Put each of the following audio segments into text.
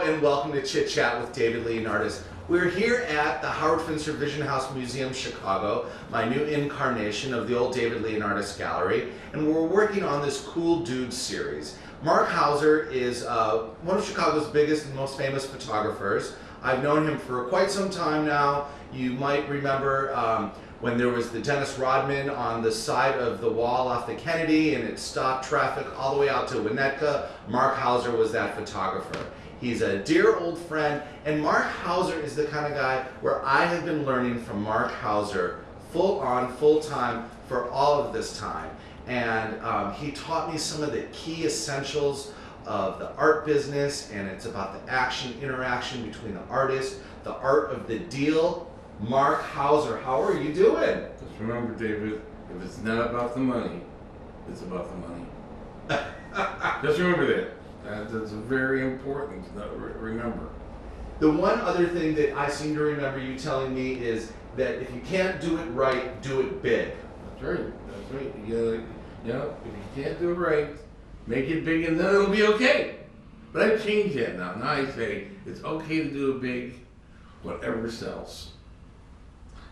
Hello and welcome to Chit Chat with David Leonardis. We're here at the Howard Finster Vision House Museum, Chicago, my new incarnation of the old David Leonardis Gallery, and we're working on this Cool Dude series. Marc Hauser is one of Chicago's biggest and most famous photographers. I've known him for quite some time now. You might remember when there was the Dennis Rodman on the side of the wall off the Kennedy and it stopped traffic all the way out to Winnetka. Marc Hauser was that photographer. He's a dear old friend, and Marc Hauser is the kind of guy where I have been learning from Marc Hauser full on, full time for all of this time. And he taught me some of the key essentials of the art business, and it's about the interaction between the artist, the art of the deal. Marc Hauser, how are you doing? Just remember, David, if it's not about the money, it's about the money. Just remember that. That's very important to remember. The one other thing that I seem to remember you telling me is that if you can't do it right, do it big. That's right. That's right. You know, if you can't do it right, make it big and then it'll be okay. But I've changed that now. Now I say it's okay to do it big, whatever sells.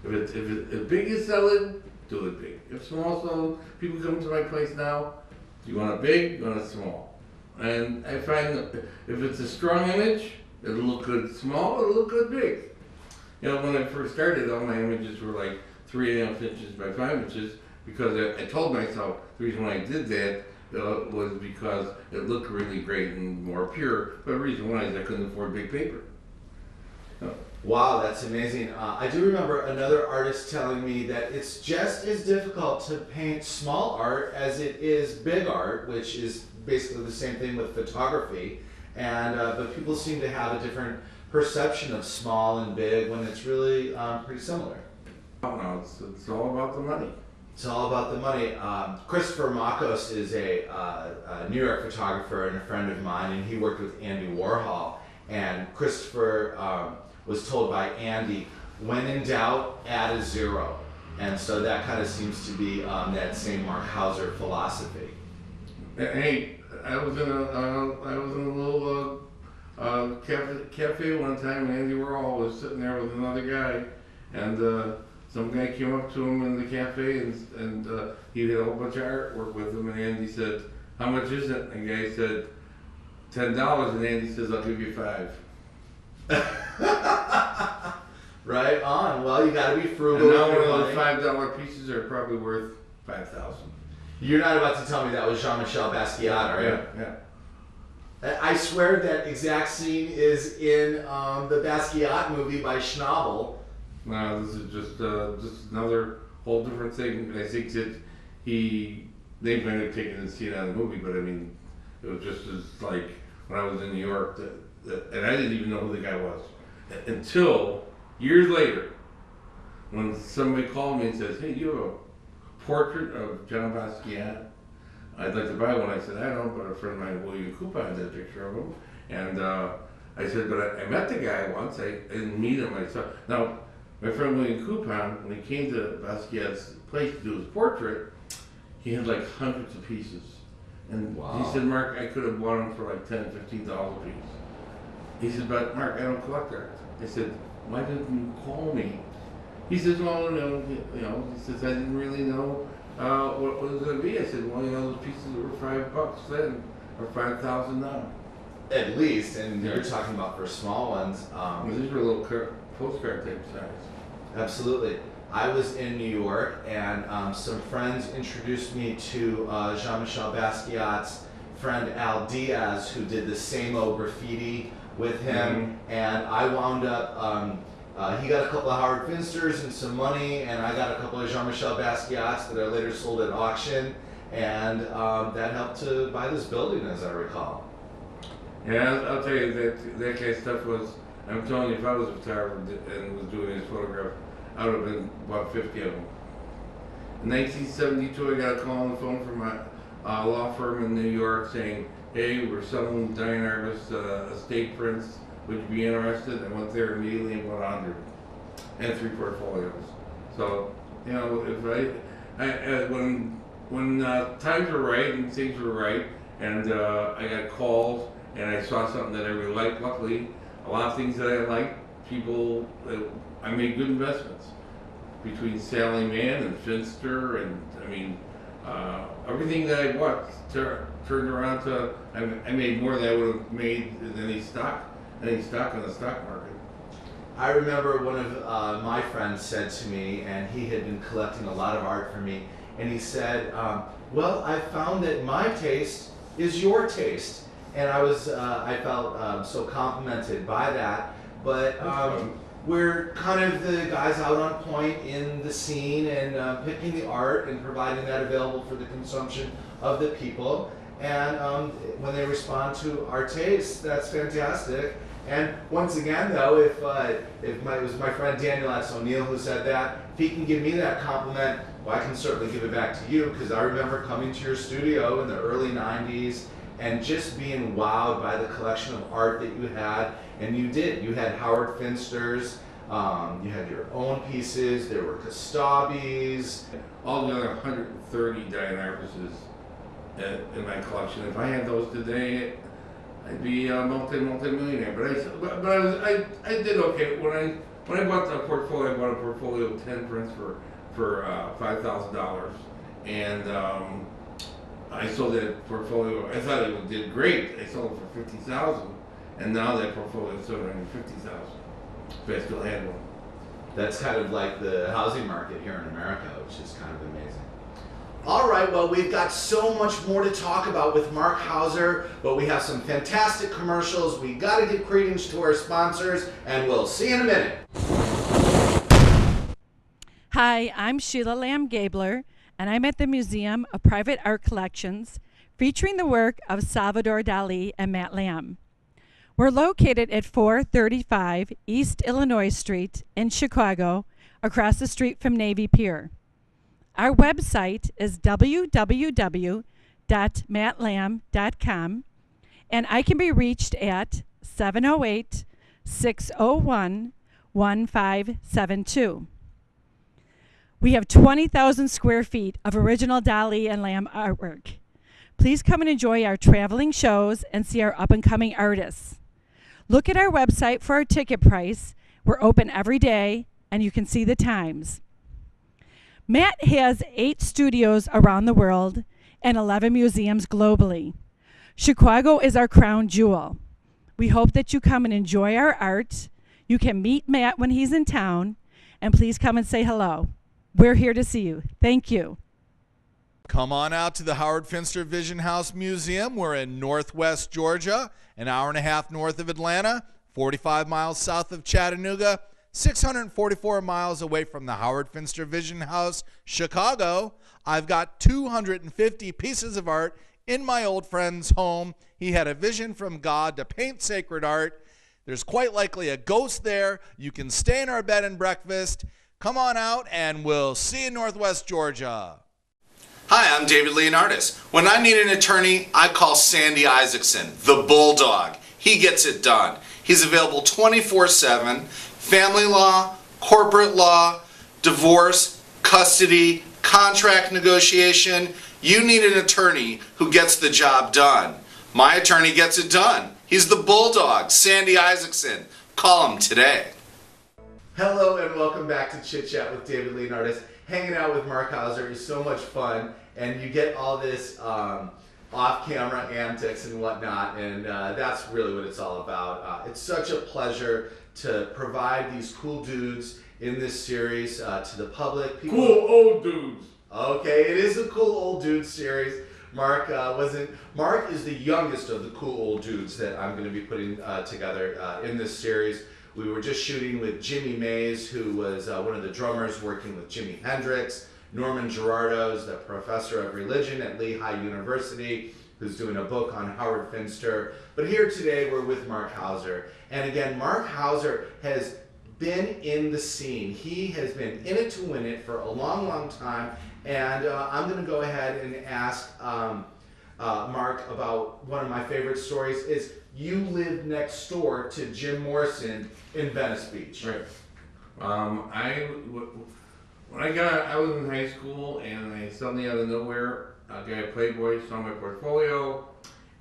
If big is selling, do it big. If small sells, people come to my place now, you want it big, you want it small. And I find that if it's a strong image, it'll look good small, it'll look good big. You know, when I first started, all my images were like 3.5 inches by 5 inches because I told myself the reason why I did that was because it looked really great and more pure, but the reason why is I couldn't afford big paper. Wow, that's amazing. I do remember another artist telling me that it's just as difficult to paint small art as it is big art, which is basically the same thing with photography. And but people seem to have a different perception of small and big when it's really pretty similar. No, it's all about the money. It's all about the money. Christopher Makos is a New York photographer and a friend of mine, and he worked with Andy Warhol. And Christopher was told by Andy, when in doubt, add a zero. And so that kind of seems to be that same Marc Hauser philosophy. Hey, I was in a little cafe one time, and Andy Warhol was sitting there with another guy, and some guy came up to him in the cafe, and he had a whole bunch of artwork with him, and Andy said, "How much is it?" And the guy said, $10, and Andy says, "I'll give you $5." Right on. Well, you got to be frugal. And now one of those $5 pieces are probably worth $5,000. You're not about to tell me that was Jean-Michel Basquiat, are you? Yeah. I swear that exact scene is in the Basquiat movie by Schnabel. No, this is just another whole different thing. I think that they might have taken the scene out of the movie, but I mean, it was just as like when I was in New York, and I didn't even know who the guy was until years later, when somebody called me and says, "Hey, you have a portrait of John Basquiat? I'd like to buy one." I said, "I don't," but a friend of mine, William Coupon, had a picture of him, and I said, "But I met the guy once. I didn't meet him. I saw." Now, my friend William Coupon, when he came to Basquiat's place to do his portrait, he had like hundreds of pieces. And wow. He said, "Mark, I could have bought them for like $10, $15 a piece." He said, "But Mark, I don't collect art." I said, "Why didn't you call me?" He says, "Well, he says, I didn't really know what it was going to be." I said, "Well, those pieces were $5 then, or $5,000 now." At least, and you're talking about for small ones. These were little postcard type size. Absolutely. I was in New York, and some friends introduced me to Jean-Michel Basquiat's friend Al Diaz, who did the same-o graffiti with him, and I wound up, he got a couple of Howard Finsters and some money, and I got a couple of Jean-Michel Basquiats that I later sold at auction, and that helped to buy this building, as I recall. Yeah, I'll tell you, that kind of stuff was, I'm telling you, if I was a photographer and was doing this photograph, I would have been about 50 of them. In 1972, I got a call on the phone from a law firm in New York saying, "Hey, we're selling Diane Arbus estate prints. Would you be interested?" I went there immediately and bought 100 and 3 portfolios. So, if when times were right and things were right, and I got calls and I saw something that I really liked. Luckily, a lot of things that I liked, I made good investments between Sally Mann and Finster, and I mean, everything that I bought turned around to, I made more than I would have made in any stock on the stock market. I remember one of my friends said to me, and he had been collecting a lot of art for me, and he said, well, I found that my taste is your taste. And I felt so complimented by that. But we're kind of the guys out on point in the scene and picking the art and providing that available for the consumption of the people. And when they respond to our taste, that's fantastic. And once again, though, if it was my friend Daniel O'Neill who said that, if he can give me that compliment, well, I can certainly give it back to you, because I remember coming to your studio in the early 90s and just being wowed by the collection of art that you had. And you did. You had Howard Finster's, you had your own pieces, there were Kostabis. All the other 130 Diane Arbuses in my collection. If I had those today, I'd be a multi-millionaire. But I did okay. When I bought the portfolio, I bought a portfolio of 10 prints for $5,000, and I sold that portfolio. I thought it did great. I sold it for $50,000, and now that portfolio is $750,000. But I still had one. That's kind of like the housing market here in America, which is kind of amazing. All right, well, we've got so much more to talk about with Marc Hauser, but we have some fantastic commercials. We got to give credence to our sponsors, and we'll see you in a minute. Hi, I'm Sheila Lamb-Gabler, and I'm at the Museum of Private Art Collections, featuring the work of Salvador Dali and Matt Lamb. We're located at 435 East Illinois Street in Chicago, across the street from Navy Pier. Our website is www.mattlamb.com, and I can be reached at 708-601-1572. We have 20,000 square feet of original Dali and Lamb artwork. Please come and enjoy our traveling shows and see our up-and-coming artists. Look at our website for our ticket price. We're open every day, and you can see the times. Matt has 8 studios around the world and 11 museums globally. Chicago is our crown jewel. We hope that you come and enjoy our art. You can meet Matt when he's in town, and please come and say hello. We're here to see you. Thank you. Come on out to the Howard Finster Vision House Museum. We're in Northwest Georgia, an hour and a half north of Atlanta, 45 miles south of Chattanooga, 644 miles away from the Howard Finster Vision House, Chicago. I've got 250 pieces of art in my old friend's home. He had a vision from God to paint sacred art. There's quite likely a ghost there. You can stay in our bed and breakfast. Come on out, and we'll see you in Northwest Georgia. Hi, I'm David Leonardis. When I need an attorney, I call Sandy Isaacson, the Bulldog. He gets it done. He's available 24/7. Family law, corporate law, divorce, custody, contract negotiation. You need an attorney who gets the job done. My attorney gets it done. He's the Bulldog, Sandy Isaacson. Call him today. Hello and welcome back to Chit Chat with David Leonardis. Hanging out with Marc Hauser is so much fun, and you get all this off-camera antics and whatnot, and that's really what it's all about. It's such a pleasure to provide these cool dudes in this series to the public. Cool old dudes. Okay, it is a cool old dudes series. Marc is the youngest of the cool old dudes that I'm going to be putting together in this series. We were just shooting with Jimmy Mays, who was one of the drummers working with Jimi Hendrix. Norman Gerardo is the professor of religion at Lehigh University, who's doing a book on Howard Finster. But here today we're with Marc Hauser. And again, Marc Hauser has been in the scene. He has been in it to win it for a long, long time. And I'm going to go ahead and ask Marc about one of my favorite stories. Is you lived next door to Jim Morrison in Venice Beach. Right. I was in high school, and I suddenly out of nowhere, a guy at Playboy saw my portfolio,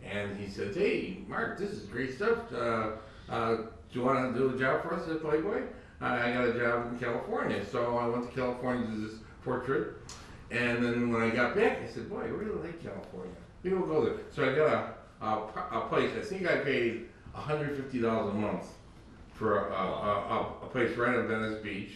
And he said, "Hey, Mark, this is great stuff. Do you want to do a job for us at Playboy?" I got a job in California, so I went to California to do this portrait. And then when I got back, I said, "Boy, I really like California. Maybe we'll go there." So I got a place. I think I paid $150 a month for a place right on Venice Beach.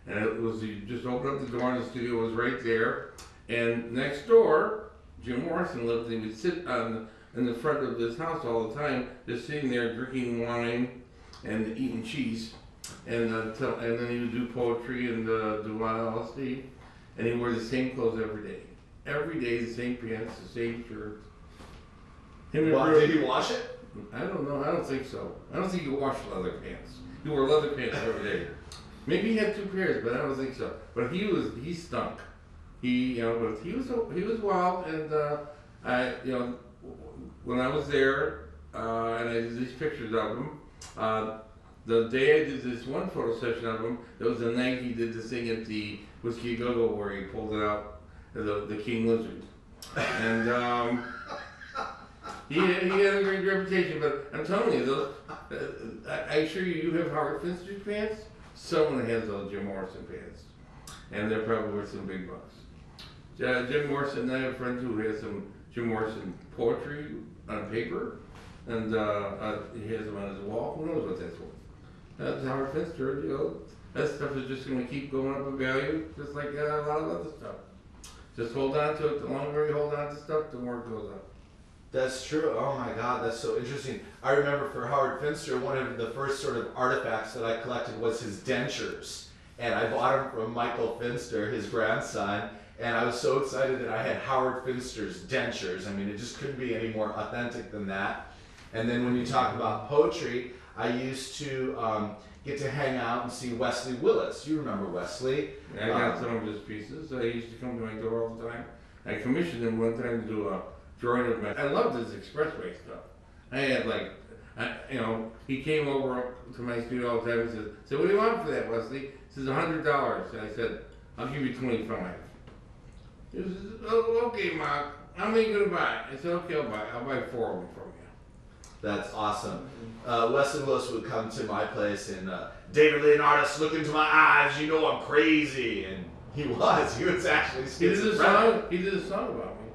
And it was, you just open up the door and the studio was right there. And next door, Jim Morrison lived. He would sit in the front of this house all the time, just sitting there drinking wine and eating cheese. And then he would do poetry and do LSD. And he wore the same clothes every day. Every day, the same pants, the same shirt. Did he wash it? I don't know. I don't think so. I don't think he washed leather pants. He wore leather pants every day. Maybe he had 2 pairs, but I don't think so. But he stunk. But he was wild, and when I was there, and I did these pictures of him. The day I did this one photo session of him, that was the night he did this thing at the Whiskey Go-Go where he pulled it out, the King Lizard. And he had a great reputation, but I'm telling you, I assure you have Howard Finster's pants, someone has those Jim Morrison pants. And they're probably worth some big bucks. Jim Morrison, I have a friend who has some Jim Morrison poetry on paper, and he has them on his wall. Who knows what that's worth? That's Howard Finster, that stuff is just going to keep going up in value, just like a lot of other stuff. Just hold on to it. The longer you hold on to stuff, the more it goes up. That's true. Oh my God, that's so interesting. I remember for Howard Finster, one of the first sort of artifacts that I collected was his dentures. And I bought them from Michael Finster, his grandson, and I was so excited that I had Howard Finster's dentures. I mean, it just couldn't be any more authentic than that. And then when you talk about poetry, I used to get to hang out and see Wesley Willis. You remember Wesley? I got some of his pieces. He used to come to my door all the time. I commissioned him one time to do a drawing of my. I loved his expressway stuff. I had he came over to my studio all the time and said, "What do you want for that, Wesley?" He says, $100. And I said, "I'll give you 25." He says, "Oh, okay, Mark. How many are you gonna buy?" I said, "Okay, I'll buy 4 of them from you." That's awesome. Wesley Willis would come to my place and David Leonardis, look into my eyes, you know I'm crazy. And he was actually schizophrenic. He did a song about me.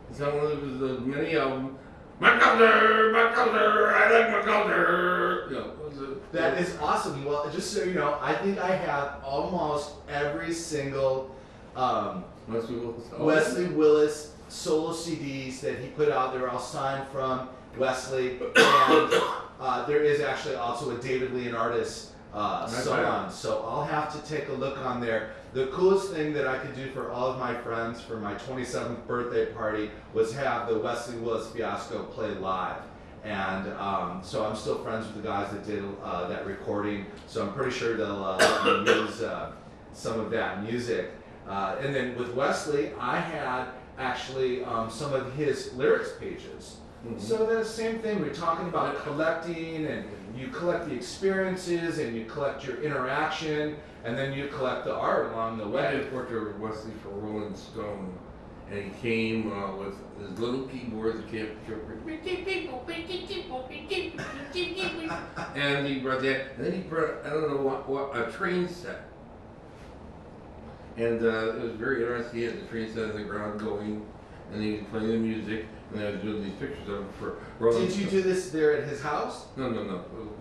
It's on one of his many albums. My culture, I like my culture. That is awesome. Well, just so you know, I think I have almost every single Wesley Willis solo CDs that he put out. They're all signed from Wesley, and there is actually also a David Leonardis song, so I'll have to take a look on there. The coolest thing that I could do for all of my friends for my 27th birthday party was have the Wesley Willis Fiasco play live, and so I'm still friends with the guys that did that recording, so I'm pretty sure they'll let me use some of that music. And then with Wesley, I had actually some of his lyrics pages. Mm-hmm. So the same thing, we're talking about collecting, and you collect the experiences, and you collect your interaction, and then you collect the art along the way. I did a portrait of Wesley for Rolling Stone, and he came with his little keyboard, and he brought that, and then he brought, I don't know what a train set. And it was very interesting. He had the train set in the ground going, and he was playing the music. And I was doing these pictures of him for Rolling Did you do this there at his house? No.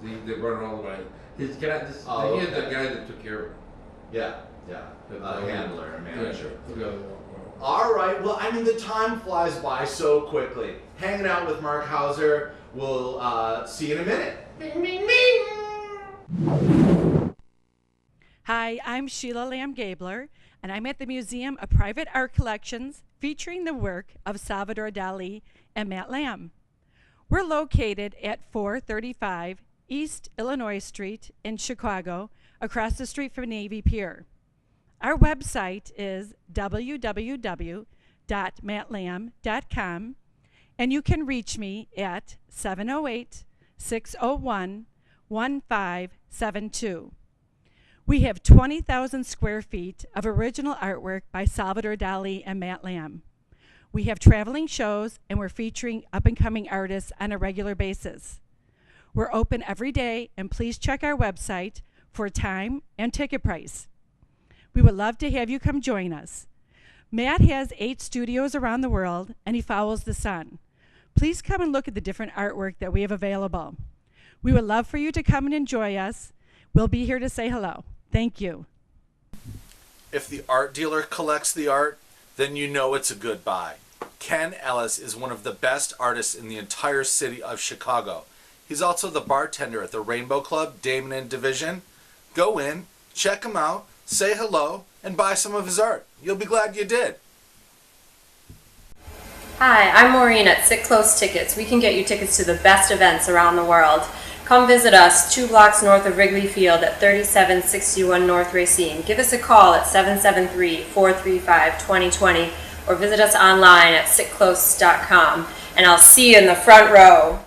They brought it all the way. His guy, he had the guy that took care of him. Yeah. A handler, a manager. Yeah. All right. Well, I mean, the time flies by so quickly. Hanging out with Marc Hauser. We'll see you in a minute. Bing, bing, bing. Hi, I'm Sheila Lamb-Gabler, and I'm at the Museum of Private Art Collections featuring the work of Salvador Dali and Matt Lamb. We're located at 435 East Illinois Street in Chicago, across the street from Navy Pier. Our website is www.mattlamb.com, and you can reach me at 708-601-1572. We have 20,000 square feet of original artwork by Salvador Dali and Matt Lamb. We have traveling shows, and we're featuring up-and-coming artists on a regular basis. We're open every day, and please check our website for time and ticket price. We would love to have you come join us. Matt has 8 studios around the world, and he follows the sun. Please come and look at the different artwork that we have available. We would love for you to come and enjoy us. We'll be here to say hello. Thank you. If the art dealer collects the art, then you know it's a good buy. Ken Ellis is one of the best artists in the entire city of Chicago. He's also the bartender at the Rainbow Club, Damon and Division. Go in, check him out, say hello, and buy some of his art. You'll be glad you did. Hi, I'm Maureen at Sit Close Tickets. We can get you tickets to the best events around the world. Come visit us 2 blocks north of Wrigley Field at 3761 North Racine. Give us a call at 773-435-2020 or visit us online at sitclose.com. And I'll see you in the front row.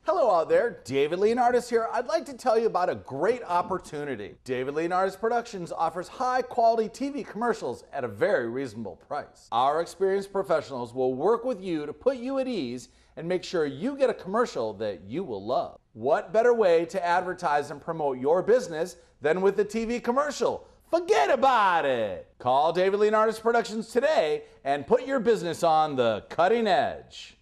Hello out there, David Leonardis here. I'd like to tell you about a great opportunity. David Leonardis Productions offers high-quality TV commercials at a very reasonable price. Our experienced professionals will work with you to put you at ease and make sure you get a commercial that you will love. What better way to advertise and promote your business than with a TV commercial? Forget about it! Call David Leonardis Productions today and put your business on the cutting edge.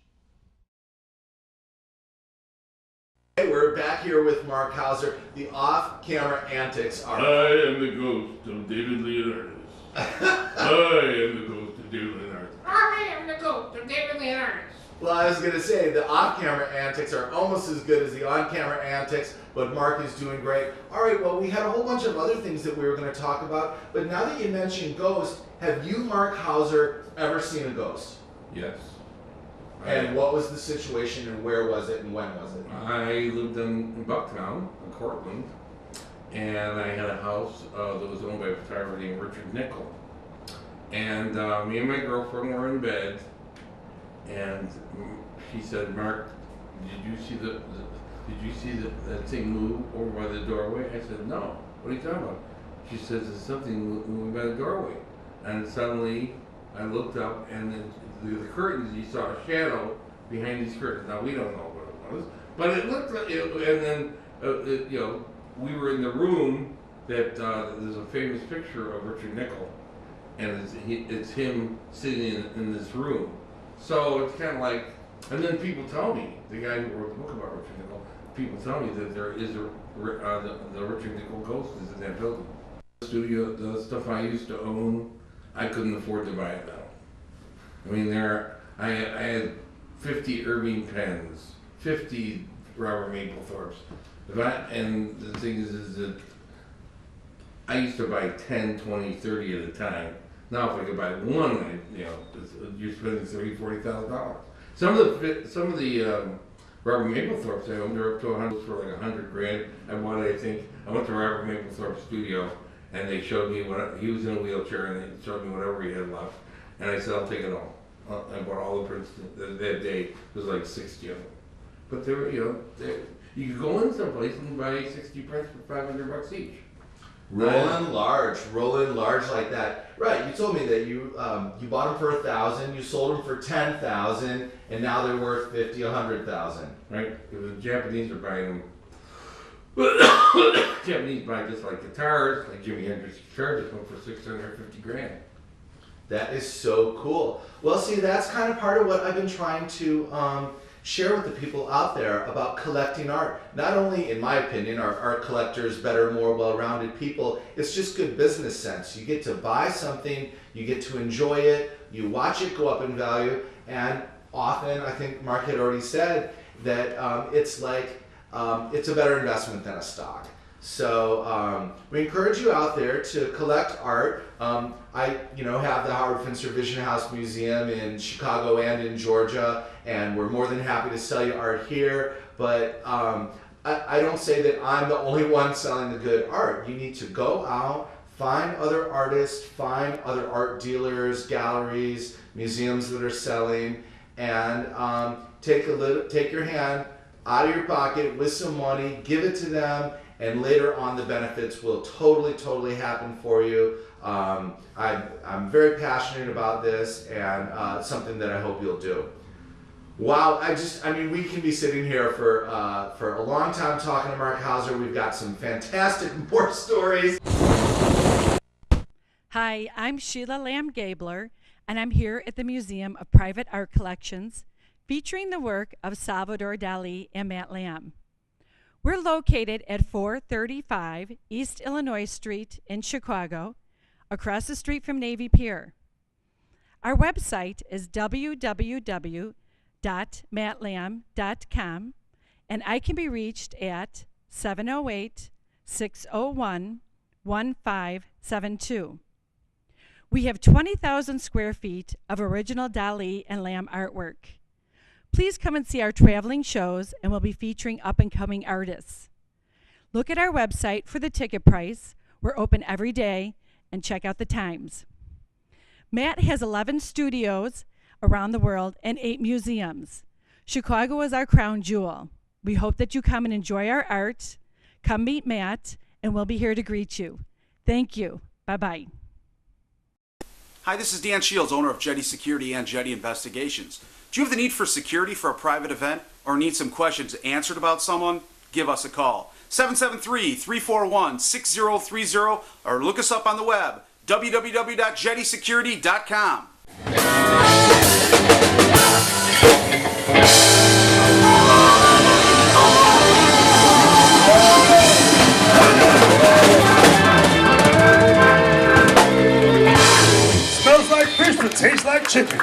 Hey, we're back here with Marc Hauser. The off-camera antics are... I am the ghost of David Leonardis. I am the ghost of David Leonardis. I am the ghost of David Leonardis. Well, I was going to say, the off-camera antics are almost as good as the on-camera antics, but Marc is doing great. All right, well, we had a whole bunch of other things that we were going to talk about, but now that you mentioned ghosts, have you, Marc Hauser, ever seen a ghost? Yes. And what was the situation, and where was it, and when was it? I lived in Bucktown, in Cortland, and I had a house that was owned by a photographer named Richard Nickel. And me and my girlfriend were in bed, and she said, "Marc, did you see that thing move over by the doorway?" I said, "No. What are you talking about?" She says, "There's something moving by the doorway." And suddenly I looked up, and then the curtains, you saw a shadow behind these curtains. Now we don't know what it was, but it looked like it, and then we were in the room that there's a famous picture of Richard Nickel, and it's him sitting in this room. So it's kind of like, and then people tell me, the guy who wrote the book about Richard Nickel, people tell me that there is the Richard Nickel ghost is in that building. The studio, the stuff I used to own, I couldn't afford to buy it now. I mean, I had 50 Irving pens, 50 Robert Mapplethorpes. And the thing is that I used to buy 10, 20, 30 at a time. Now if I could buy one, you're spending $30,000-$40,000. Some of the Robert Mapplethorpes I owned are up to 100 for like $100,000. I went to Robert Mapplethorpe's studio, and they showed me he was in a wheelchair, and they showed me whatever he had left. And I said, "I'll take it all." I bought all the prints that day. It was like 60 of them. But they were, you could go in someplace and buy 60 prints for $500 each. Rolling large like that. Right, you told me that you bought them for $1,000, you sold them for $10,000, and now they're worth $50,000, $100,000. Right, because the Japanese are buying them. Japanese buy just like guitars, like Jimi Hendrix guitars, just went for $650,000. That is so cool. Well, see, that's kind of part of what I've been trying to share with the people out there about collecting art. Not only, in my opinion, are art collectors better, more well-rounded people, it's just good business sense. You get to buy something, you get to enjoy it, you watch it go up in value, and often, I think Marc had already said, that it's a better investment than a stock. So we encourage you out there to collect art. I have the Howard Finster Vision House Museum in Chicago and in Georgia, and we're more than happy to sell you art here. But I don't say that I'm the only one selling the good art. You need to go out, find other artists, find other art dealers, galleries, museums that are selling, and take your hand out of your pocket with some money, give it to them, and later on the benefits will totally happen for you. I'm very passionate about this, and something that I hope you'll do. Wow, I mean, we can be sitting here for a long time talking to Marc Hauser. We've got some fantastic more stories. Hi, I'm Sheila Lamb-Gabler, and I'm here at the Museum of Private Art Collections, featuring the work of Salvador Dali and Matt Lamb. We're located at 435 East Illinois Street in Chicago, across the street from Navy Pier. Our website is www.mattlamb.com, and I can be reached at 708-601-1572. We have 20,000 square feet of original Dali and Lamb artwork. Please come and see our traveling shows, and we'll be featuring up-and-coming artists. Look at our website for the ticket price. We're open every day, and check out the times. Matt has 11 studios around the world and 8 museums. Chicago is our crown jewel. We hope that you come and enjoy our art. Come meet Matt, and we'll be here to greet you. Thank you. Bye-bye. Hi, this is Dan Shields, owner of Jetty Security and Jetty Investigations. Do you have the need for security for a private event or need some questions answered about someone? Give us a call. 773-341-6030 or look us up on the web, www.jettysecurity.com. Smells like fish but tastes like chicken.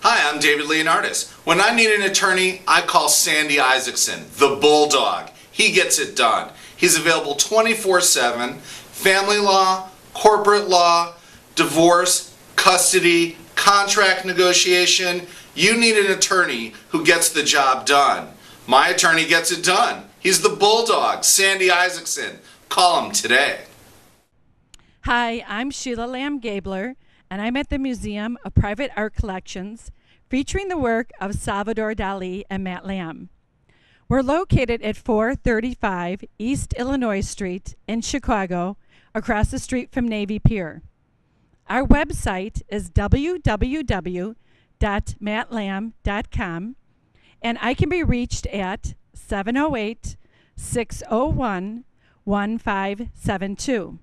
Hi, I'm David Leonardis. When I need an attorney, I call Sandy Isaacson, the Bulldog. He gets it done. He's available 24/7, family law, corporate law, divorce, custody, contract negotiation. You need an attorney who gets the job done. My attorney gets it done. He's the Bulldog, Sandy Isaacson. Call him today. Hi, I'm Sheila Lamb-Gabler, and I'm at the Museum of Private Art Collections, featuring the work of Salvador Dali and Matt Lamb. We're located at 435 East Illinois Street in Chicago, across the street from Navy Pier. Our website is www.mattlamb.com, and I can be reached at 708-601-1572.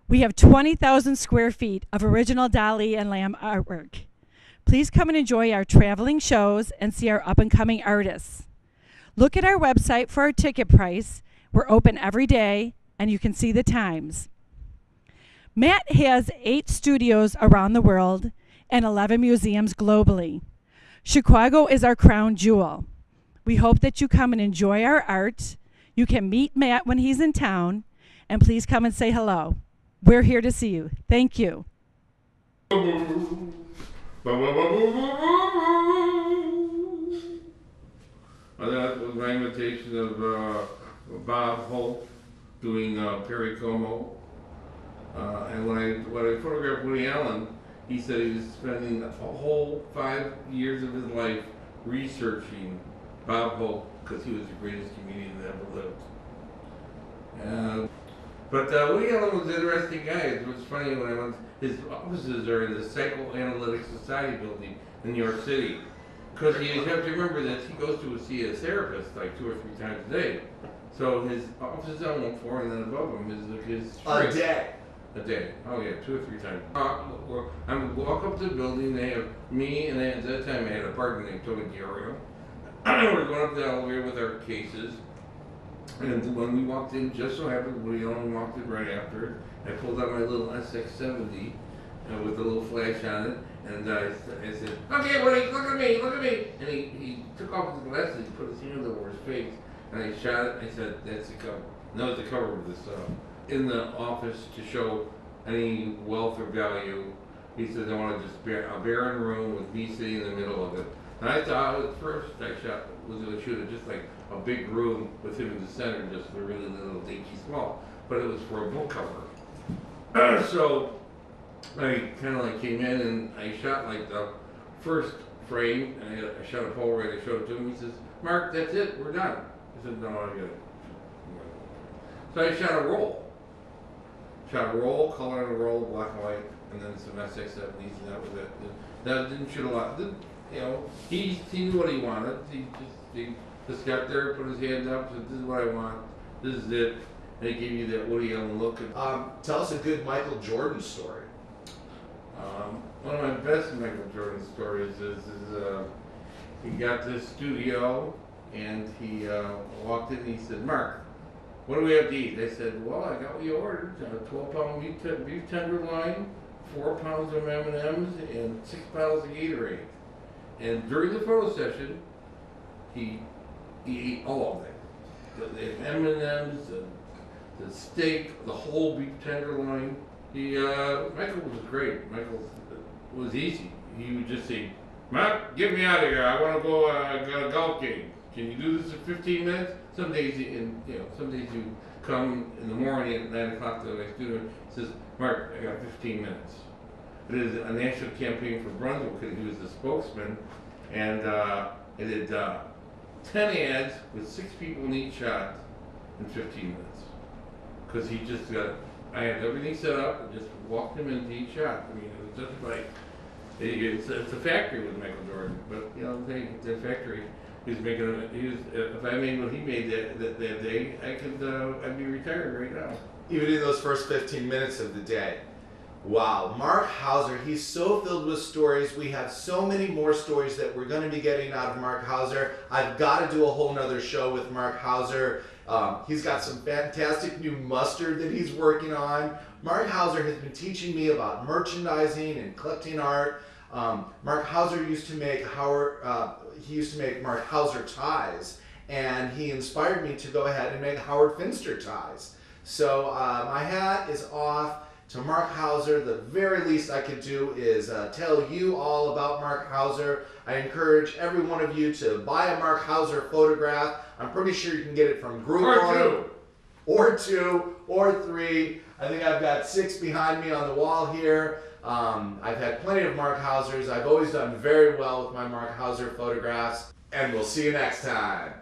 We have 20,000 square feet of original Dali and Lamb artwork. Please come and enjoy our traveling shows and see our up-and-coming artists. Look at our website for our ticket price. We're open every day, and you can see the times. Matt has 8 studios around the world and 11 museums globally. Chicago is our crown jewel. We hope that you come and enjoy our art. You can meet Matt when he's in town, and please come and say hello. We're here to see you. Thank you. That was my imitation of Bob Hope doing Perry Como. And when I photographed Woody Allen, he said he was spending a whole 5 years of his life researching Bob Hope because he was the greatest comedian that ever lived. But Woody Allen was an interesting guy. It was funny when I went, his offices are in the Psychoanalytic Society building in New York City. Because you have to remember that he goes to see a therapist like 2 or 3 times a day. So his office is on one floor, and then above him is his A day. A day. Oh yeah, 2 or 3 times. I walk up to the building. They have me, and at that time I had a partner named Tony Diorio. We're going up the elevator with our cases. And when we walked in, just so happened we only walked in right after it. I pulled out my little SX70 with a little flash on it, and I said, "Okay, Woody, look at me, look at me." And he took off his glasses, he put his hand over his face, and I shot it. I said, "That's the cover." No, it's the cover of this in the office to show any wealth or value. He said, "I want to just a barren room with me sitting in the middle of it." And I thought at first I was going to shoot it just like a big room with him in the center, just a really little dinky small. But it was for a book cover. So I kind of like came in and I shot like the first frame, and I shot a Polaroid. I showed it to him. He says, "Mark, that's it. We're done." I said, "No, I got it." So I shot a roll. Shot a roll, color on a roll, black and white, and then some SX70s, and that was it. That didn't shoot a lot. He knew what he wanted. He just got there, put his hand up, said, "This is what I want. This is it." And he gave you that Woody Allen look. Tell us a good Michael Jordan story. One of my best Michael Jordan stories is he got to the studio and he walked in and he said, "Mark, what do we have to eat?" I said, "Well, I got what you ordered, 12-pound beef tenderloin, 4 pounds of M&Ms, and 6 bottles of Gatorade." And during the photo session, he ate all of that. The M&Ms, the steak, the whole beef tenderloin. Michael was great. Michael was easy. He would just say, "Mark, get me out of here. I want to go. I got a golf game. Can you do this in 15 minutes?" Some days, some days you come in the morning at 9 o'clock to the next student. He says, "Mark, I got 15 minutes." It is a national campaign for Brunswick because he was the spokesman, and it did 10 ads with 6 people in each shot in 15 minutes. Because he just I had everything set up and just walked him into each shot. I mean, it was just like, it's a factory with Michael Jordan, but the factory, if I made what he made that day, I'd be retired right now. Even in those first 15 minutes of the day. Wow, Marc Hauser, he's so filled with stories. We have so many more stories that we're going to be getting out of Marc Hauser. I've got to do a whole nother show with Marc Hauser. He's got some fantastic new mustard that he's working on. Marc Hauser has been teaching me about merchandising and collecting art. Marc Hauser used to make Marc Hauser ties, and he inspired me to go ahead and make Howard Finster ties. So my hat is off to Marc Hauser. The very least I could do is tell you all about Marc Hauser. I encourage every one of you to buy a Marc Hauser photograph. I'm pretty sure you can get it from Groupon. Or 2, or 3. I think I've got 6 behind me on the wall here. I've had plenty of Marc Hausers. I've always done very well with my Marc Hauser photographs. And we'll see you next time.